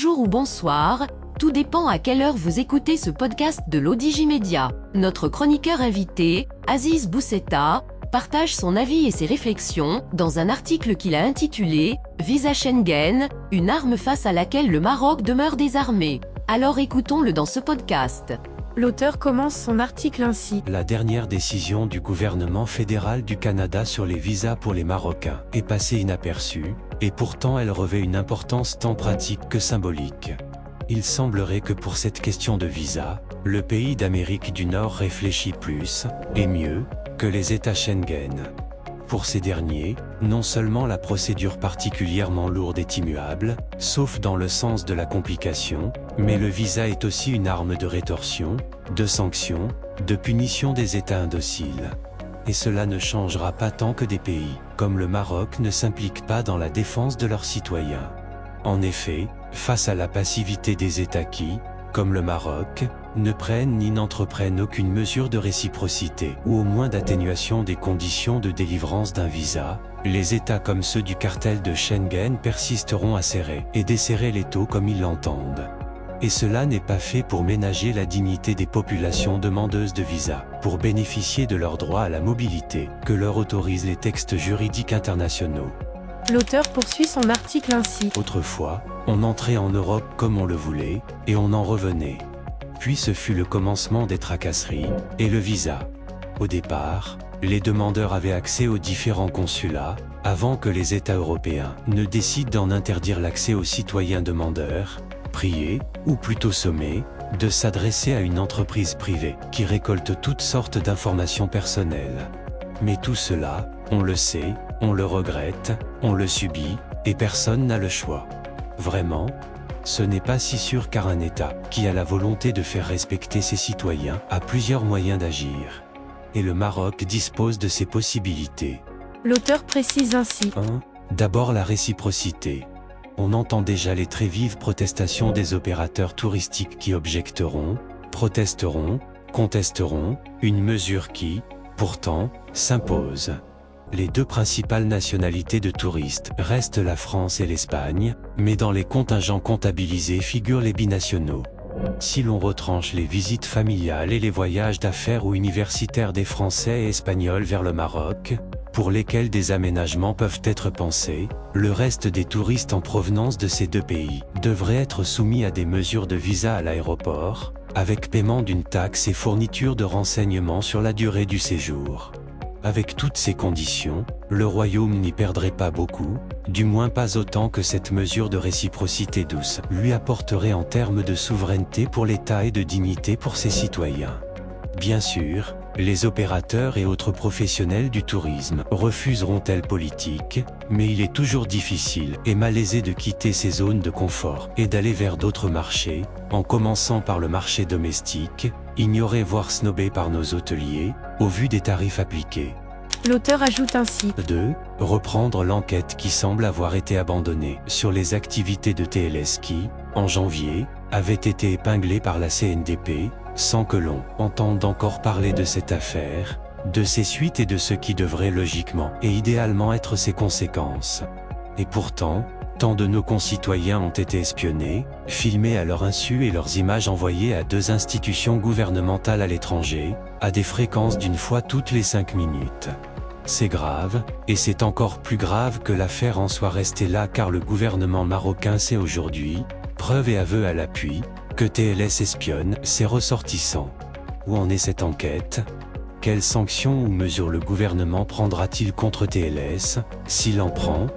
bonjour ou bonsoir, tout dépend à quelle heure vous écoutez ce podcast de l'Odigimédia. Notre chroniqueur invité, Aziz Bousseta, partage son avis et ses réflexions dans un article qu'il a intitulé « Visa Schengen, une arme face à laquelle le Maroc demeure désarmé ». Alors écoutons-le dans ce podcast. L'auteur commence son article ainsi. La dernière décision du gouvernement fédéral du Canada sur les visas pour les Marocains est passée inaperçue, et pourtant elle revêt une importance tant pratique que symbolique. Il semblerait que pour cette question de visa, le pays d'Amérique du Nord réfléchit plus, et mieux, que les États Schengen. Pour ces derniers, non seulement la procédure particulièrement lourde est immuable, sauf dans le sens de la complication, mais le visa est aussi une arme de rétorsion, de sanction, de punition des États indociles. Et cela ne changera pas tant que des pays, comme le Maroc, ne s'impliquent pas dans la défense de leurs citoyens. En effet, face à la passivité des États qui, comme le Maroc, ne prennent ni n'entreprennent aucune mesure de réciprocité ou au moins d'atténuation des conditions de délivrance d'un visa, les États comme ceux du cartel de Schengen persisteront à serrer et desserrer l'étau comme ils l'entendent. Et cela n'est pas fait pour ménager la dignité des populations demandeuses de visa, pour bénéficier de leurs droits à la mobilité, que leur autorisent les textes juridiques internationaux. L'auteur poursuit son article ainsi. Autrefois, on entrait en Europe comme on le voulait, et on en revenait. Puis ce fut le commencement des tracasseries, et le visa. Au départ, les demandeurs avaient accès aux différents consulats, avant que les États européens ne décident d'en interdire l'accès aux citoyens demandeurs, priés, ou plutôt sommés, de s'adresser à une entreprise privée qui récolte toutes sortes d'informations personnelles. Mais tout cela, on le sait, on le regrette, on le subit, et personne n'a le choix. Vraiment, ce n'est pas si sûr car un État, qui a la volonté de faire respecter ses citoyens, a plusieurs moyens d'agir. Et le Maroc dispose de ces possibilités. L'auteur précise ainsi. 1. D'abord la réciprocité. On entend déjà les très vives protestations des opérateurs touristiques qui objecteront, protesteront, contesteront, une mesure qui, pourtant, s'impose. Les deux principales nationalités de touristes restent la France et l'Espagne, mais dans les contingents comptabilisés figurent les binationaux. Si l'on retranche les visites familiales et les voyages d'affaires ou universitaires des Français et Espagnols vers le Maroc, pour lesquels des aménagements peuvent être pensés, le reste des touristes en provenance de ces deux pays devraient être soumis à des mesures de visa à l'aéroport, avec paiement d'une taxe et fourniture de renseignements sur la durée du séjour. Avec toutes ces conditions, le Royaume n'y perdrait pas beaucoup, du moins pas autant que cette mesure de réciprocité douce lui apporterait en termes de souveraineté pour l'État et de dignité pour ses citoyens. Bien sûr, les opérateurs et autres professionnels du tourisme refuseront telle politique, mais il est toujours difficile et malaisé de quitter ces zones de confort et d'aller vers d'autres marchés, en commençant par le marché domestique, ignoré voire snobé par nos hôteliers, au vu des tarifs appliqués. L'auteur ajoute ainsi. 2. Reprendre l'enquête qui semble avoir été abandonnée sur les activités de TLS qui, en janvier, avait été épinglée par la CNDP, sans que l'on entende encore parler de cette affaire, de ses suites et de ce qui devrait logiquement et idéalement être ses conséquences. Et pourtant, tant de nos concitoyens ont été espionnés, filmés à leur insu et leurs images envoyées à deux institutions gouvernementales à l'étranger, à des fréquences d'une fois toutes les 5 minutes. C'est grave, et c'est encore plus grave que l'affaire en soit restée là car le gouvernement marocain sait aujourd'hui, preuve et aveu à l'appui, que TLS espionne ses ressortissants. Où en est cette enquête ? Quelles sanctions ou mesures le gouvernement prendra-t-il contre TLS, s'il en prend ?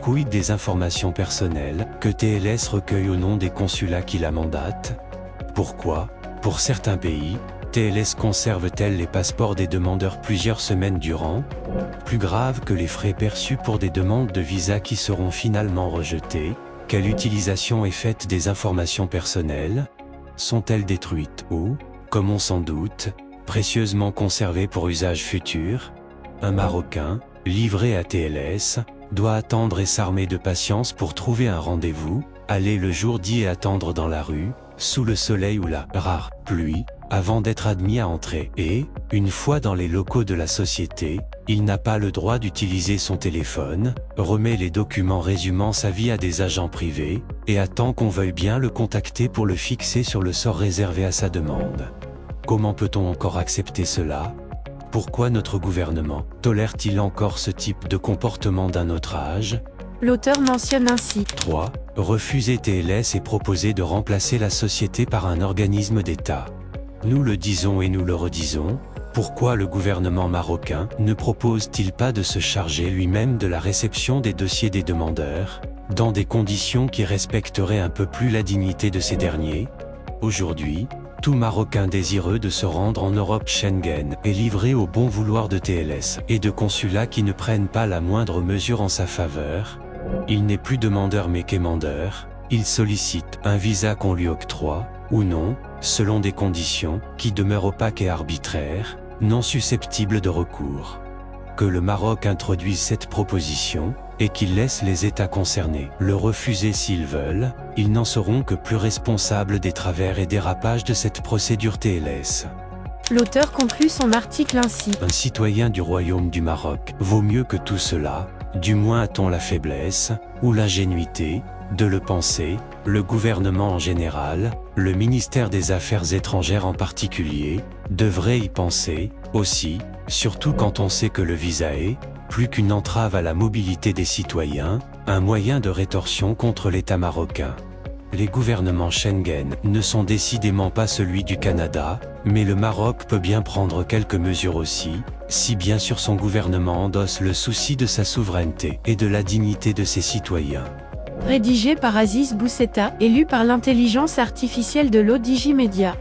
Quid des informations personnelles que TLS recueille au nom des consulats qui la mandatent ? Pourquoi, pour certains pays, TLS conserve-t-elle les passeports des demandeurs plusieurs semaines durant ? Plus grave que les frais perçus pour des demandes de visa qui seront finalement rejetées, quelle utilisation est faite des informations personnelles ? Sont-elles détruites ou, comme on s'en doute, précieusement conservées pour usage futur ? Un Marocain, livré à TLS, doit attendre et s'armer de patience pour trouver un rendez-vous, aller le jour dit et attendre dans la rue, sous le soleil ou la rare pluie, avant d'être admis à entrer et, une fois dans les locaux de la société, Il n'a pas le droit d'utiliser son téléphone, remet les documents résumant sa vie à des agents privés, et attend qu'on veuille bien le contacter pour le fixer sur le sort réservé à sa demande. Comment peut-on encore accepter cela ? Pourquoi notre gouvernement tolère-t-il encore ce type de comportement d'un autre âge ? L'auteur mentionne ainsi. 3. Refuser TLS et proposer de remplacer la société par un organisme d'État. Nous le disons et nous le redisons. Pourquoi le gouvernement marocain ne propose-t-il pas de se charger lui-même de la réception des dossiers des demandeurs, dans des conditions qui respecteraient un peu plus la dignité de ces derniers ? Aujourd'hui, tout Marocain désireux de se rendre en Europe Schengen est livré au bon vouloir de TLS et de consulats qui ne prennent pas la moindre mesure en sa faveur. Il n'est plus demandeur mais quémandeur, il sollicite un visa qu'on lui octroie, ou non, selon des conditions qui demeurent opaques et arbitraires, non susceptibles de recours. Que le Maroc introduise cette proposition, et qu'il laisse les États concernés le refuser s'ils veulent, ils n'en seront que plus responsables des travers et dérapages de cette procédure TLS. L'auteur conclut son article ainsi. Un citoyen du Royaume du Maroc vaut mieux que tout cela, du moins a-t-on la faiblesse, ou l'ingénuité, de le penser, le gouvernement en général, le ministère des Affaires étrangères en particulier, devrait y penser, aussi, surtout quand on sait que le visa est, plus qu'une entrave à la mobilité des citoyens, un moyen de rétorsion contre l'État marocain. Les gouvernements Schengen ne sont décidément pas celui du Canada, mais le Maroc peut bien prendre quelques mesures aussi, si bien sûr son gouvernement endosse le souci de sa souveraineté et de la dignité de ses citoyens. Rédigé par Aziz Bousseta et lu par l'intelligence artificielle de l'Odigimédia.